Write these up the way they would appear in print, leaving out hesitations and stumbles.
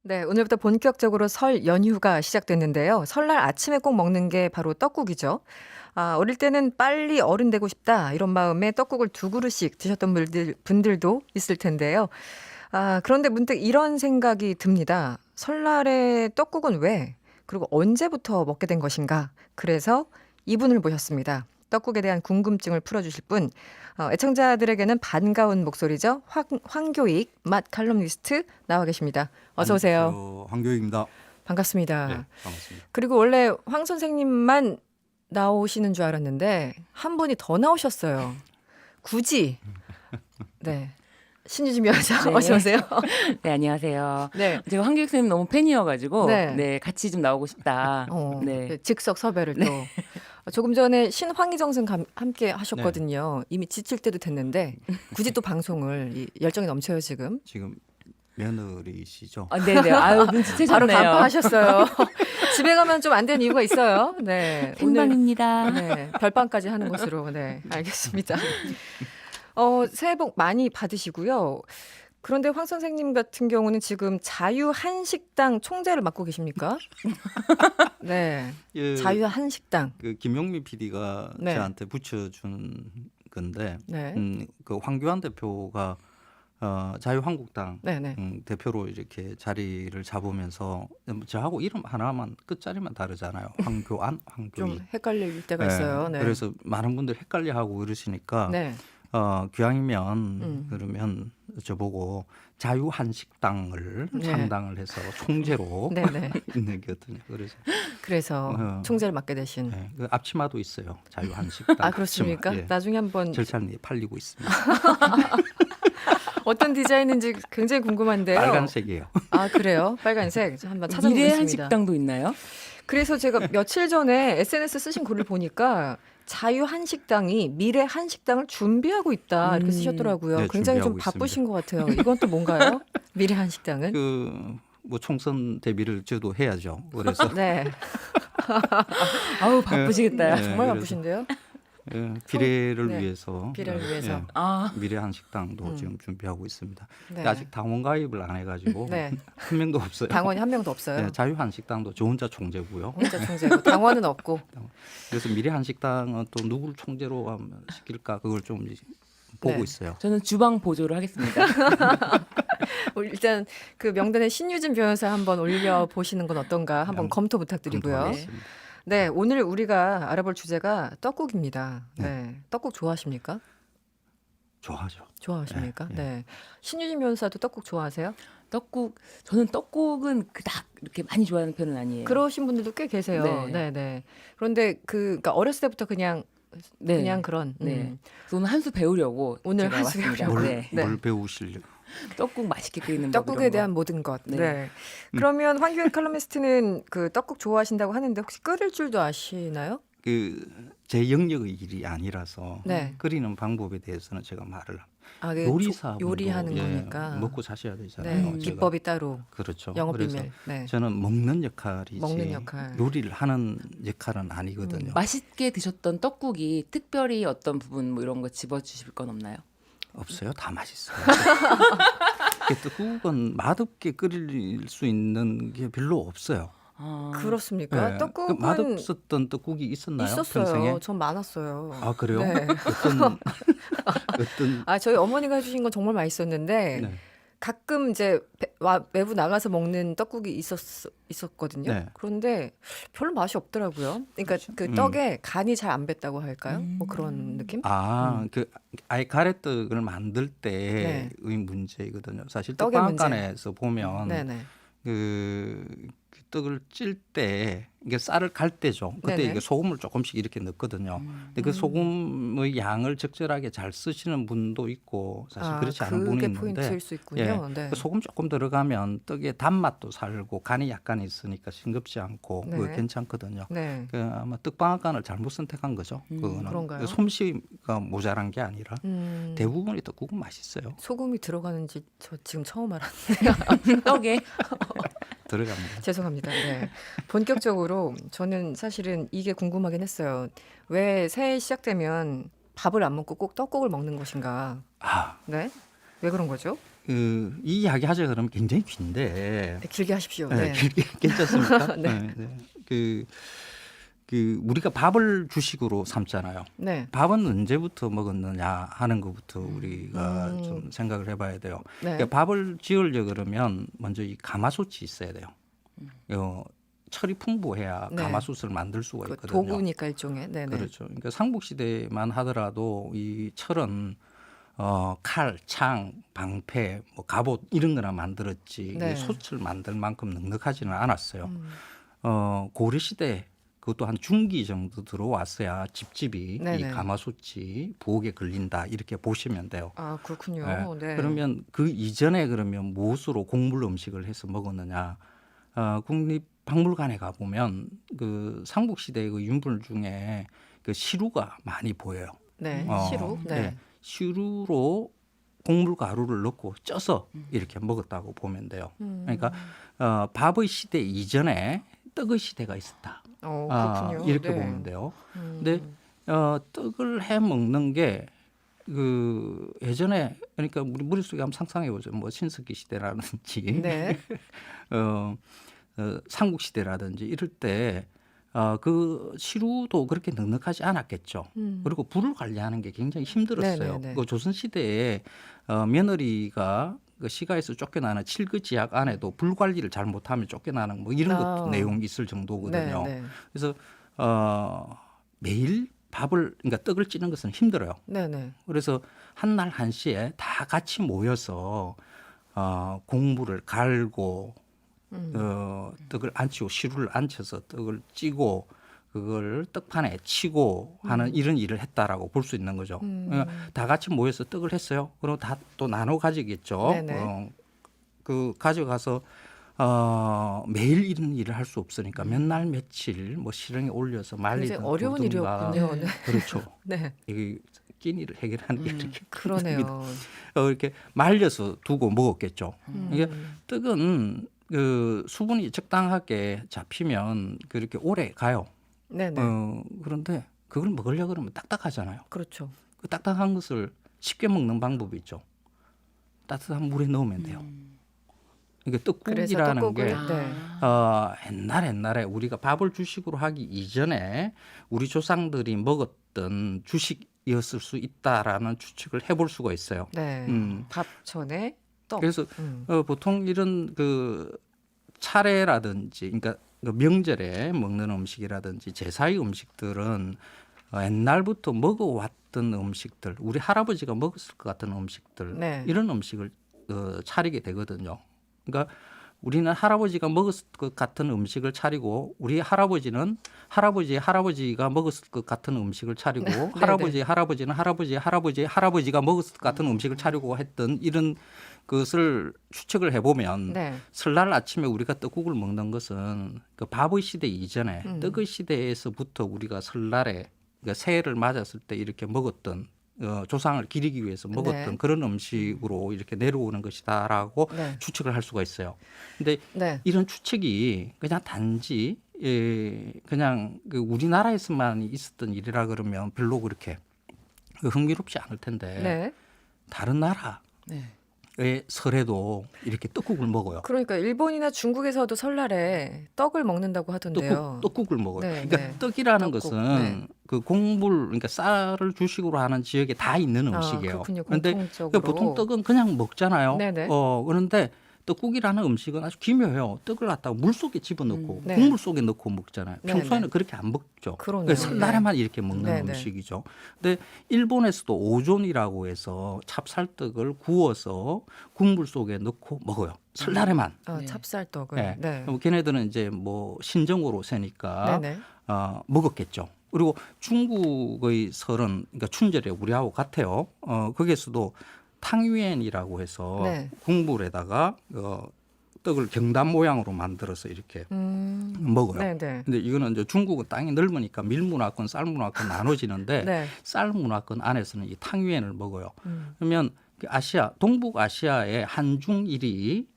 네, 오늘부터 본격적으로 설 연휴가 시작됐는데요. 설날 아침에 꼭 먹는 게 바로 떡국이죠. 어릴 때는 빨리 어른 되고 싶다 이런 마음에 떡국을 두 그릇씩 드셨던 분들도 있을 텐데요. 그런데 문득 이런 생각이 듭니다. 설날에 떡국은 왜? 그리고 언제부터 먹게 된 것인가? 그래서 이분을 모셨습니다. 떡국에 대한 궁금증을 풀어주실 분, 애청자들에게는 반가운 목소리죠. 황교익 맛 칼럼니스트 나와 계십니다. 어서 오세요. 안녕하세요. 황교익입니다. 반갑습니다. 네, 반갑습니다. 그리고 원래 황 선생님만 나오시는 줄 알았는데 한 분이 더 나오셨어요. 굳이. 네. 신유진 변호사 네. 어서 오세요. 네, 안녕하세요. 네. 제가 황교익 선생님 너무 팬이어가지고 네. 네, 같이 좀 나오고 싶다. 네, 네. 즉석 섭외를 또. 조금 전에 신황희정승 함께 하셨거든요. 이미 지칠 때도 됐는데 굳이 또 방송을 열정이 넘쳐요 지금. 지금 며느리시죠? 네네. 아유, 바로 눈치채셨네요. 간파하셨어요. 집에 가면 좀 안 되는 이유가 있어요. 네. 팬방입니다. 네, 별밤까지 하는 것으로. 네, 알겠습니다. 새해 복 많이 받으시고요. 그런데 황 선생님 같은 경우는 지금 자유 한식당 총재를 맡고 계십니까? 네, 예, 자유 한식당. 그 김용민 PD가 네. 저한테 붙여준 건데, 네, 그 황교안 대표가 자유한국당 네, 네. 대표로 이렇게 자리를 잡으면서 저하고 이름 하나만 끝자리만 다르잖아요. 황교안, 황교익. 좀 헷갈릴 때가 있어요. 네. 그래서 많은 분들 헷갈려하고 그러시니까 네. 기왕이면 그러면 저보고 자유한식당을 네. 창당을 해서 총재로 네, 네. 있는 게 어떠냐. 그래서 총재를 맡게 되신. 네, 그 앞치마도 있어요. 자유한식당. 그렇습니까? 앞치마. 예. 나중에 한번 절찬리 팔리고 있습니다. 어떤 디자인인지 굉장히 궁금한데요. 빨간색이에요. 그래요? 빨간색. 한번 미래 찾아보겠습니다. 한식당도 있나요? 그래서 제가 며칠 전에 SNS 쓰신 글을 보니까 자유 한식당이 미래 한식당을 준비하고 있다 이렇게 쓰셨더라고요. 네, 굉장히 좀 준비하고 바쁘신 것 같아요. 이건 또 뭔가요? 미래 한식당은? 뭐 총선 대비를 저도 해야죠. 그래서 네, 아우, 바쁘시겠다. 네. 정말 그래서- 바쁘신데요. 비례를 네, 위해서 비례를 위해서. 예, 아, 미래 한식당도 지금 준비하고 있습니다. 네. 아직 당원 가입을 안 해가지고 네. 한 명도 없어요. 당원이 한 명도 없어요. 네, 자유한식당도 저 혼자 총재고요. 혼자 총재고 당원은 없고. 그래서 미래 한식당은 또 누구를 총재로 하면 시킬까 그걸 좀 이제 보고 네. 있어요. 저는 주방 보조를 하겠습니다. 일단 그 명단에 신유진 변호사 한번 올려 보시는 건 어떤가 한번 검토 부탁드리고요. 검토하겠습니다. 네, 오늘 우리가 알아볼 주제가 떡국입니다. 네, 떡국 좋아하십니까? 좋아하죠. 좋아하십니까? 네, 네. 신유진 변호사도 떡국 좋아하세요? 저는 떡국은 그닥 이렇게 많이 좋아하는 편은 아니에요. 그러신 분들도 꽤 계세요. 네, 네. 네. 그런데 그러니까 어렸을 때부터 그냥 그런. 네. 그래서 오늘 한 수 배우려고 오늘 제가 한 수 왔습니다. 배우려고. 네. 네. 뭘 배우시려고? 떡국 맛있게 끓이는 법 떡국에 이런 대한 거. 모든 것. 네. 네. 그러면 황교익 칼럼니스트는 그 떡국 좋아하신다고 하는데 혹시 끓일 줄도 아시나요? 제 영역의 일이 아니라서 네. 끓이는 방법에 대해서는 제가 말을 그 요리사분도 요리하는 거니까. 먹고 사셔야 네. 되잖아요. 제가. 기법이 따로. 그렇죠. 영업 그래서 비밀. 네. 저는 먹는 역할이지 먹는 역할. 요리를 하는 역할은 아니거든요. 맛있게 드셨던 떡국이 특별히 어떤 부분 뭐 이런 거 집어주실 건 없나요? 없어요. 다 맛있어요. 떡국은 맛없게 끓일 수 있는 게 별로 없어요. 그렇습니까? 네. 떡국은 그 맛없었던 떡국이 있었나요? 있었어요. 평생에? 전 많았어요. 그래요? 네. 어떤 저희 어머니가 해주신 건 정말 맛있었는데 네. 가끔 이제 외부 나가서 먹는 떡국이 있었거든요. 네. 그런데 별로 맛이 없더라고요. 그러니까 그 떡에 간이 잘 안 뱄다고 할까요? 뭐 그런 느낌? 그 아예 가래떡을 만들 네. 때의 문제이거든요. 사실 떡의 떡방앗간에서 보면 네네. 그 떡을 찔 때 이게 쌀을 갈 때죠. 그때 네네. 이게 소금을 조금씩 이렇게 넣거든요. 근데 그 소금의 양을 적절하게 잘 쓰시는 분도 있고 사실 그렇지 않은 분이 그게 있는데 포인트일 수 있군요. 네. 그 소금 조금 들어가면 떡의 단맛도 살고 간이 약간 있으니까 싱겁지 않고 네. 그거 괜찮거든요. 네. 아마 떡방앗간을 잘못 선택한 거죠. 그거는 그런가요? 솜씨가 모자란 게 아니라 대부분의 떡국은 맛있어요. 소금이 들어가는지 저 지금 처음 알았네요. 떡에 들어갑니다. 죄송합니다. 네. 본격적으로 저는 사실은 이게 궁금하긴 했어요. 왜 새해 시작되면 밥을 안 먹고 꼭 떡국을 먹는 것인가? 아, 네? 왜 그런 거죠? 이 이야기 하자 그러면 굉장히 긴데 네, 길게 하십시오. 네, 네. 길게 괜찮습니까? 네. 우리가 밥을 주식으로 삼잖아요. 네. 밥은 언제부터 먹었느냐 하는 것부터 우리가 좀 생각을 해봐야 돼요. 네. 그러니까 밥을 지으려 그러면 먼저 이 가마솥이 있어야 돼요. 철이 풍부해야 네. 가마솥을 만들 수가 그 있거든요. 도구니까 일종의. 네네. 그렇죠. 그러니까 삼국시대만 하더라도 이 철은 칼, 창, 방패, 뭐 갑옷 이런 거나 만들었지 네. 솥을 만들 만큼 넉넉하지는 않았어요. 음. 고려 시대 그것도 한 중기 정도 들어왔어야 집집이 네네. 이 가마솥이 부엌에 걸린다 이렇게 보시면 돼요. 아 그렇군요. 네. 네. 그러면 그 이전에 그러면 무엇으로 곡물 음식을 해서 먹었느냐? 국립박물관에 가 보면 그 삼국시대 그 유물 중에 그 시루가 많이 보여요. 네. 시루. 네. 네. 시루로 곡물 가루를 넣고 쪄서 이렇게 먹었다고 보면 돼요. 그러니까 밥의 시대 이전에 떡의 시대가 있었다. 그렇군요. 이렇게 네. 보면 돼요. 근데 떡을 해 먹는 게 그 예전에 그러니까 우리 머릿속에 한번 상상해 보죠. 뭐 신석기 시대라든지 네. 삼국 시대라든지 이럴 때 그 시루도 그렇게 넉넉하지 않았겠죠. 그리고 불을 관리하는 게 굉장히 힘들었어요. 네네네. 그 조선 시대에 며느리가 그 시가에서 쫓겨나는 칠거지약 안에도 불 관리를 잘 못하면 쫓겨나는 뭐 이런 것 내용이 있을 정도거든요. 네. 네. 그래서 매일 밥을 그러니까 떡을 찌는 것은 힘들어요. 네네. 그래서 한날 한시에 다 같이 모여서 곡물을 갈고 떡을 안치고 시루를 안쳐서 떡을 찌고 그걸 떡판에 치고 하는 이런 일을 했다라고 볼 수 있는 거죠. 그러니까 다 같이 모여서 떡을 했어요. 그럼 다 또 나눠 가지겠죠. 네네. 그 가져가서 매일 이런 일을 할 수 없으니까 몇 날 며칠 뭐 실행에 올려서 말리든 굉장히 어려운 굽든가. 일이었군요. 네. 그렇죠. 네. 이게 끼니를 해결하는 게 이렇게 그러네요. 이렇게 말려서 두고 먹었겠죠. 이게 음. 떡은 그 수분이 적당하게 잡히면 그렇게 오래 가요. 네네. 그런데 그걸 먹으려고 그러면 딱딱하잖아요. 그렇죠. 그 딱딱한 것을 쉽게 먹는 방법이 있죠. 따뜻한 물에 넣으면 돼요. 이게 그래서 떡국이라는 떡국을 게 네. 옛날에 우리가 밥을 주식으로 하기 이전에 우리 조상들이 먹었던 주식이었을 수 있다라는 추측을 해볼 수가 있어요. 네. 음. 밥 전에 떡. 그래서 음. 보통 이런 그 차례라든지 그러니까 그 명절에 먹는 음식이라든지 제사의 음식들은 옛날부터 먹어왔던 음식들, 우리 할아버지가 먹었을 것 같은 음식들 네. 이런 음식을 차리게 되거든요. 그러니까 우리는 할아버지가 먹었을 것 같은 음식을 차리고 우리 할아버지는 할아버지가 먹었을 것 같은 음식을 차리고 할아버지는 할아버지가 먹었을 것 같은 음식을 차리고 했던 이런 것을 추측을 해보면 네. 설날 아침에 우리가 떡국을 먹는 것은 그 밥의 시대 이전에 떡의 시대에서부터 우리가 설날에 그러니까 새해를 맞았을 때 이렇게 먹었던 조상을 기리기 위해서 먹었던 네. 그런 음식으로 이렇게 내려오는 것이다라고 네. 추측을 할 수가 있어요. 근데 네. 이런 추측이 그냥 단지 그냥 그 우리나라에서만 있었던 일이라 그러면 별로 그렇게 흥미롭지 않을 텐데 네. 다른 나라의 네. 설에도 이렇게 떡국을 먹어요. 그러니까 일본이나 중국에서도 설날에 떡을 먹는다고 하던데요. 떡국을 먹어요. 네, 그러니까 네. 떡이라는 떡국, 것은 네. 그 곡물, 그러니까 쌀을 주식으로 하는 지역에 다 있는 음식이에요. 그렇군요. 그런데 공통적으로. 보통 떡은 그냥 먹잖아요. 네네. 그런데 떡국이라는 음식은 아주 기묘해요. 떡을 갖다가 물 속에 집어넣고 네. 국물 속에 넣고 먹잖아요. 네네. 평소에는 그렇게 안 먹죠. 그러네요. 그래서 설날에만 이렇게 먹는 네네. 음식이죠. 근데 일본에서도 오존이라고 해서 찹쌀떡을 구워서 국물 속에 넣고 먹어요. 설날에만. 아, 네. 찹쌀떡을. 네. 네. 그럼 걔네들은 이제 뭐 신정으로 세니까 네네. 먹었겠죠. 그리고 중국의 설은 그러니까 춘절에 우리하고 같아요. 거기에서도 탕유엔이라고 해서 네. 국물에다가 떡을 경단 모양으로 만들어서 이렇게 먹어요. 네네. 근데 이거는 이제 중국은 땅이 넓으니까 밀문화권, 쌀문화권 나눠지는데 네. 쌀문화권 안에서는 이 탕유엔을 먹어요. 음. 그러면 동북아시아의 한중일이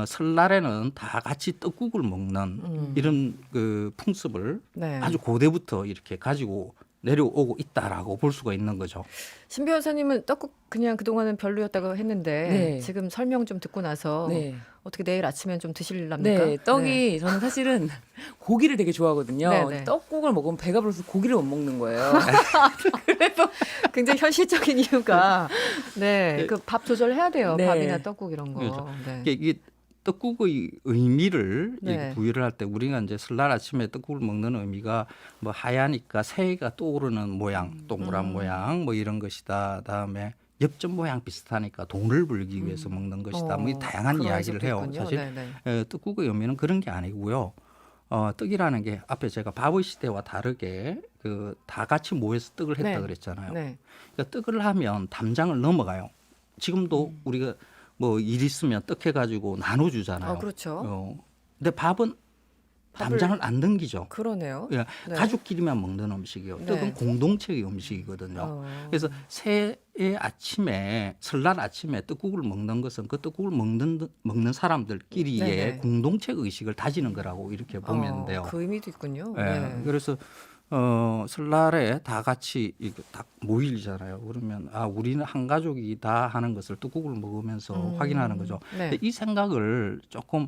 설날에는 다 같이 떡국을 먹는 이런 그 풍습을 네. 아주 고대부터 이렇게 가지고 내려오고 있다라고 볼 수가 있는 거죠. 신 변호사님은 떡국 그냥 그동안은 별로였다고 했는데 네. 지금 설명 좀 듣고 나서 네. 어떻게 내일 아침엔 좀 드실랍니까? 네, 떡이 저는 사실은 고기를 되게 좋아하거든요. 네, 네. 떡국을 먹으면 배가 불러서 고기를 못 먹는 거예요. 굉장히 현실적인 이유가 네, 그 밥 조절해야 돼요. 네. 밥이나 떡국 이런 거. 그렇죠. 네. 이게 떡국의 의미를 네. 이렇게 부여를 할 때 우리가 이제 설날 아침에 떡국을 먹는 의미가 뭐 하얀니까 새해가 떠오르는 모양, 동그란 모양 뭐 이런 것이다. 다음에 엽전 모양 비슷하니까 돈을 벌기 위해서 먹는 것이다. 뭐 다양한 그런 이야기를 해요. 해석도 있군요. 사실 네네. 떡국의 의미는 그런 게 아니고요. 떡이라는 게 앞에 제가 밥의 시대와 다르게 그 다 같이 모여서 떡을 했다 네. 그랬잖아요. 네. 그러니까 떡을 하면 담장을 넘어가요. 지금도 우리가 뭐 일 있으면 떡 해가지고 나눠주잖아요. 그렇죠. 근데 밥은 담장을 안 넘기죠. 그러네요. 예, 네. 가족끼리만 먹는 음식이요. 네. 떡은 공동체의 음식이거든요. 그래서 새해 아침에 설날 아침에 떡국을 먹는 것은 그 떡국을 먹는 사람들끼리의 네네. 공동체 의식을 다지는 거라고 이렇게 보면 돼요. 그 의미도 있군요. 예, 네. 그래서 설날에 다 같이 이거 딱 모이잖아요. 그러면 우리는 한 가족이다 하는 것을 떡국을 먹으면서 확인하는 거죠. 네. 근데 이 생각을 조금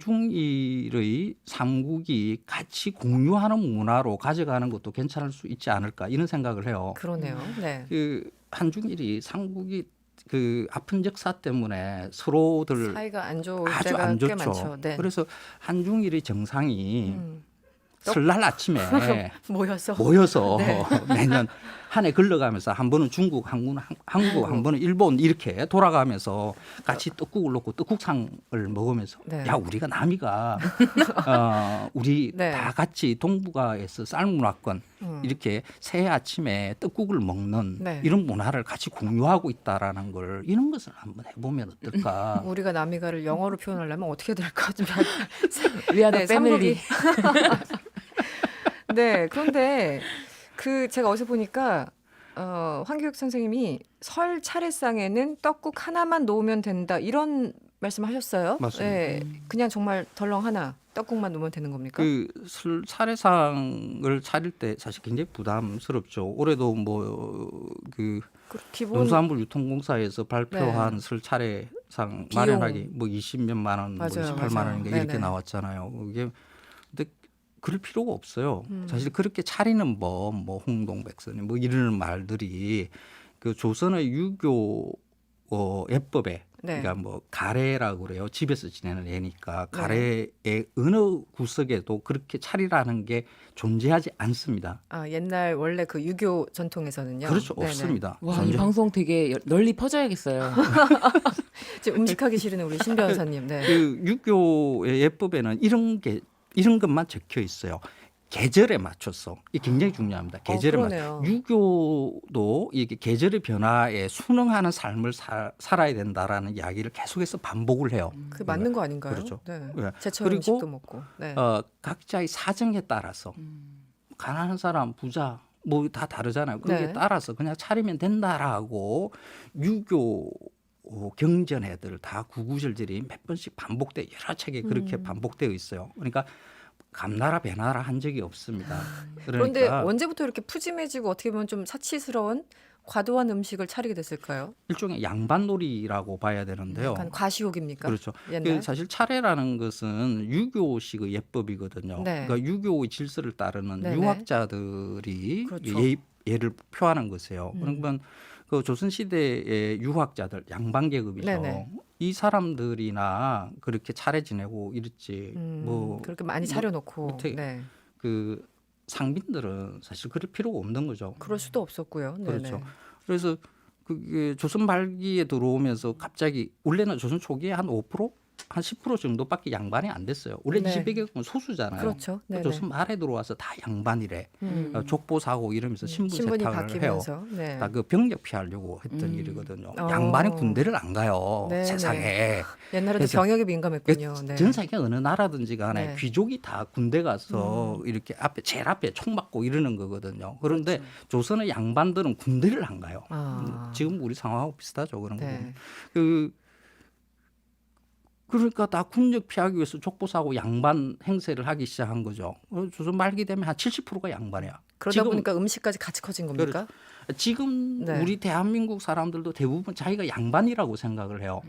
한중일의 삼국이 같이 공유하는 문화로 가져가는 것도 괜찮을 수 있지 않을까 이런 생각을 해요. 그러네요. 네. 그 한중일이 삼국이 그 아픈 역사 때문에 서로들 사이가 안 좋을 아주 때가 안 꽤 좋죠. 많죠. 네. 그래서 한중일의 정상이 떡- 설날 아침에 모여서 모여서 네. 매년 한 해 걸러가면서 한 번은 중국, 한국, 한 번은 일본 이렇게 돌아가면서 같이 떡국을 놓고 떡국상을 먹으면서 네. 야 우리가 남이가 우리 네. 다 같이 동북아에서 쌀문화권 이렇게 새해 아침에 떡국을 먹는 네. 이런 문화를 같이 공유하고 있다라는 걸 이런 것을 한번 해보면 어떨까? 우리가 남이가를 영어로 표현하려면 어떻게 될까? 좀 위아더 네, 패밀리. 네, 그런데 그 제가 어디서 보니까 황교익 선생님이 설 차례상에는 떡국 하나만 놓으면 된다 이런 말씀하셨어요. 맞습니다. 네, 그냥 정말 덜렁 하나 떡국만 놓으면 되는 겁니까? 그 차례상을 차릴 때 사실 굉장히 부담스럽죠. 올해도 뭐그 기본 농수산물 유통공사에서 발표한 설 차례상 비용. 마련하기 뭐 20몇만 원, 뭐 맞아요, 28만 맞아요. 원인가 이렇게 네네. 나왔잖아요. 이게 근데 그럴 필요가 없어요. 사실 그렇게 차리는 법, 뭐 홍동백선이 뭐 이런 말들이 그 조선의 유교 예법에 네. 그러니까 뭐 가래라고 그래요. 집에서 지내는 애니까 네. 가래의 어느 구석에도 그렇게 차리라는 게 존재하지 않습니다. 옛날 원래 그 유교 전통에서는요. 그렇죠. 네네. 없습니다. 와, 이 방송 되게 널리 퍼져야겠어요. 지금 음식하기 싫은 우리 신 변호사님. 네. 그 유교의 예법에는 이런 것만 적혀 있어요. 계절에 맞춰서 이게 굉장히 중요합니다. 계절에 그러네요. 맞춰 유교도 이게 계절의 변화에 순응하는 삶을 살아야 된다라는 이야기를 계속해서 반복을 해요. 그 맞는 거 아닌가요? 그렇죠. 네. 네. 제철 그리고 음식도 먹고. 네. 각자의 사정에 따라서 가난한 사람, 부자 뭐 다 다르잖아요. 거기에 네. 따라서 그냥 차리면 된다라고 유교 경전애들 다 구구절절이 몇 번씩 반복돼 여러 책에 그렇게 반복되어 있어요. 그러니까 감나라 배나라 한 적이 없습니다. 그런데 그러니까 언제부터 이렇게 푸짐해지고 어떻게 보면 좀 사치스러운 과도한 음식을 차리게 됐을까요? 일종의 양반놀이라고 봐야 되는데요. 약간 과시욕입니까? 그렇죠. 옛날. 사실 차례라는 것은 유교식의 예법이거든요. 네. 그러니까 유교의 질서를 따르는 네네. 유학자들이 그렇죠. 예를 표하는 것이에요. 그러면 그 조선 시대의 유학자들 양반 계급이죠. 네네. 이 사람들이나 그렇게 차례 지내고 이랬지. 뭐 그렇게 많이 차려놓고. 밑에 네. 그 상빈들은 사실 그럴 필요가 없는 거죠. 그럴 수도 없었고요. 네네. 그렇죠. 그래서 그게 조선 말기에 들어오면서 갑자기 원래는 조선 초기에 한 5%? 한 10% 정도밖에 양반이 안 됐어요. 원래 네. 200개국은 소수잖아요. 그렇죠. 네네. 조선 말에 들어와서 다 양반이래. 족보 사고 이러면서 신분 신분이 세탁을 해요. 바뀌면서. 네. 다 그 병력 피하려고 했던 일이거든요. 어. 양반이 군대를 안 가요. 네네. 세상에. 옛날에도 그래서 병역에 민감했군요. 네. 전 세계 어느 나라든지 간에 네. 귀족이 다 군대 가서 이렇게 제일 앞에 총 맞고 이러는 거거든요. 그런데 조선의 양반들은 군대를 안 가요. 아. 지금 우리 상황하고 비슷하죠. 그런 네. 부분. 그 그러니까 다 군적 피하기 위해서 족보사고 양반 행세를 하기 시작한 거죠. 조선 말기 되면 한 70%가 양반이야. 그러다 지금- 보니까 음식까지 같이 커진 겁니까? 지금 네. 우리 대한민국 사람들도 대부분 자기가 양반이라고 생각을 해요.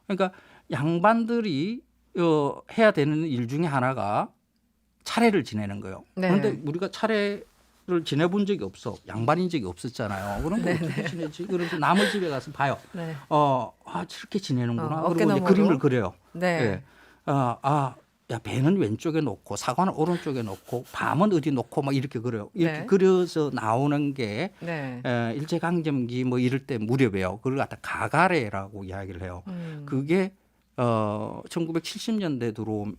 그러니까 양반들이 해야 되는 일 중에 하나가 차례를 지내는 거예요. 네. 그런데 우리가 차례를 지내본 적이 없어. 양반인 적이 없었잖아요. 그런데 어떻게 지내지? 그래서 남의 집에 가서 봐요. 네. 저렇게 지내는구나. 어깨 그리고 이제 너머로. 그림을 그려요. 네. 예. 야, 배는 왼쪽에 놓고 사과는 오른쪽에 놓고 밤은 어디 놓고 막 이렇게 그려요. 이렇게 네. 그려서 나오는 게 네. 일제강점기 뭐 이럴 때 무렵이에요. 그걸 갖다 가가래라고 이야기를 해요. 그게 1970년대 들어온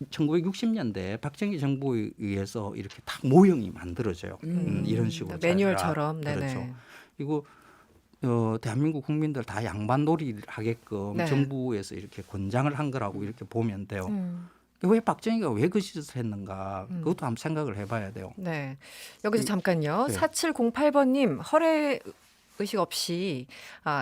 1960년대 박정희 정부에 의해서 이렇게 딱 모형이 만들어져요. 이런 식으로 매뉴얼처럼. 자기가. 네네. 그렇죠. 그리고 대한민국 국민들 다 양반놀이를 하게끔 네. 정부에서 이렇게 권장을 한 거라고 이렇게 보면 돼요. 왜 박정희가 왜 그 짓을 했는가 그것도 한번 생각을 해봐야 돼요. 네. 여기서 잠깐요. 네. 4708번님 허례 의식 없이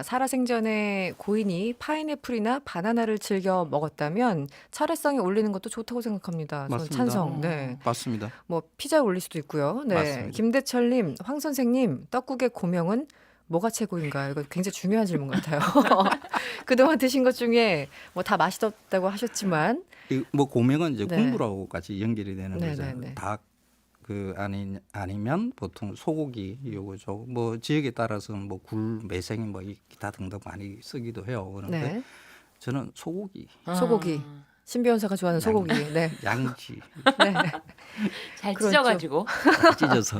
살아생전에 고인이 파인애플이나 바나나를 즐겨 먹었다면 차례상에 올리는 것도 좋다고 생각합니다. 저는 맞습니다. 찬성. 네. 맞습니다. 뭐 피자에 올릴 수도 있고요. 네. 맞습니다. 김대철님, 황 선생님, 떡국의 고명은 뭐가 최고인가요? 이거 굉장히 중요한 질문 같아요. 그동안 드신 것 중에 뭐 다 맛있었다고 하셨지만, 뭐 고명은 이제 네. 국물하고까지 연결이 되는 네, 거죠. 네, 네. 닭 아니면 보통 소고기 요거죠. 뭐 지역에 따라서는 뭐 굴, 매생이 뭐 기타 등등 많이 쓰기도 해요. 그런데 네. 저는 소고기, 소고기. 신 변호사가 좋아하는 소고기. 네. 양지 네. 잘 그렇죠. 찢어가지고. 찢어서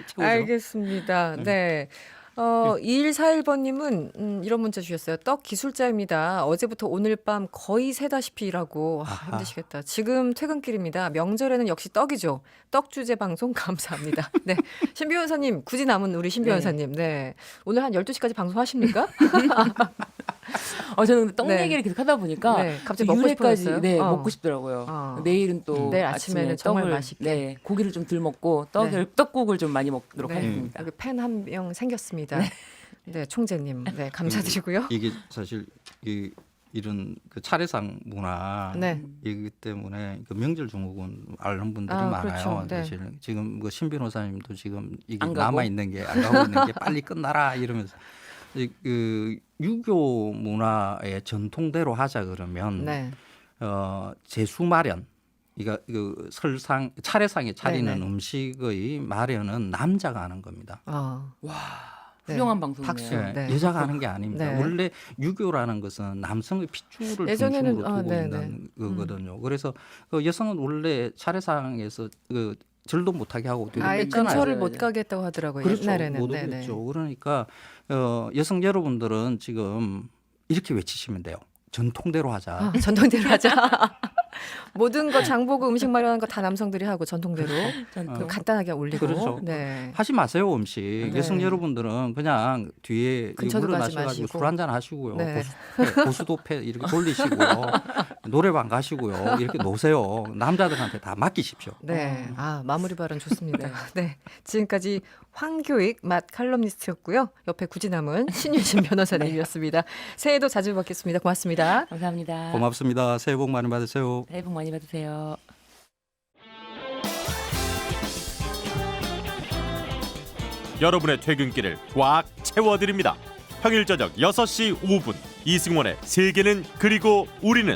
최고죠. 알겠습니다. 네. 2141번님은 이런 문자 주셨어요. 떡 기술자입니다. 어제부터 오늘 밤 거의 새다시피라고. 아하. 힘드시겠다. 지금 퇴근길입니다. 명절에는 역시 떡이죠. 떡 주제 방송 감사합니다. 네. 신 변호사님, 굳이 남은 우리 신 변호사님. 네. 오늘 한 12시까지 방송하십니까? 저는 근데 떡 네. 얘기를 계속 하다 보니까 네. 갑자기 먹고 유래까지 싶어졌어요. 네, 먹고 싶더라고요. 내일은 또 내일 아침에는 정말 떡을, 맛있게. 네, 고기를 좀 덜 먹고 네. 떡국을 좀 많이 먹도록 네. 하겠습니다. 여기 팬 한 명 생겼습니다. 네, 총재님. 네, 감사드리고요. 이게 사실 이런 그 차례상 문화 네. 이기 때문에 그 명절 증후군 앓는 분들이 아, 많아요. 그렇죠. 네. 사실 지금 그 신 변호사님도 지금 이게 안 가고? 남아 있는 게 안 가고 있는 게 빨리 끝나라 이러면서 그 유교 문화의 전통대로 하자 그러면 네. 제수 마련 이거 그 설상 차례상에 차리는 네네. 음식의 마련은 남자가 하는 겁니다. 네. 훌륭한 방송이네요. 박수. 예, 네. 여자가 하는 게 아닙니다. 네. 원래 유교라는 것은 남성의 핏줄을 예전에는 중심으로 두고 네네. 있는 거거든요. 그래서 그 여성은 원래 차례상에서 그 절도 못하게 하고 뒤로 아예 뺐잖아요. 근처를 네, 못 네. 가게 했다고 하더라고요. 그렇죠. 옛날에는. 못 네네. 오겠죠. 그러니까 여성 여러분들은 지금 이렇게 외치시면 돼요. 전통대로 하자. 전통대로 하자. 모든 거 장보고 음식 마련하는 거 다 남성들이 하고 전통대로 그 간단하게 올리고. 그렇죠. 네. 하지 마세요 음식. 네. 여성 여러분들은 그냥 뒤에 근처도 가지 물러나셔가지고 마시고. 술 한잔 하시고요. 네. 고수도패 이렇게 돌리시고요. 노래방 가시고요. 이렇게 노세요. 남자들한테 다 맡기십시오. 네. 마무리 발언 좋습니다. 네. 지금까지 황교익 맛 칼럼니스트였고요. 옆에 굳이 남은 신유진 변호사님이었습니다. 새해도 자주 뵙겠습니다. 고맙습니다. 감사합니다. 고맙습니다. 새해 복 많이 받으세요. 새해 복 많이 받으세요. 여러분의 퇴근길을 꽉 채워드립니다. 평일 저녁 6시 5분 이승원의 세계는 그리고 우리는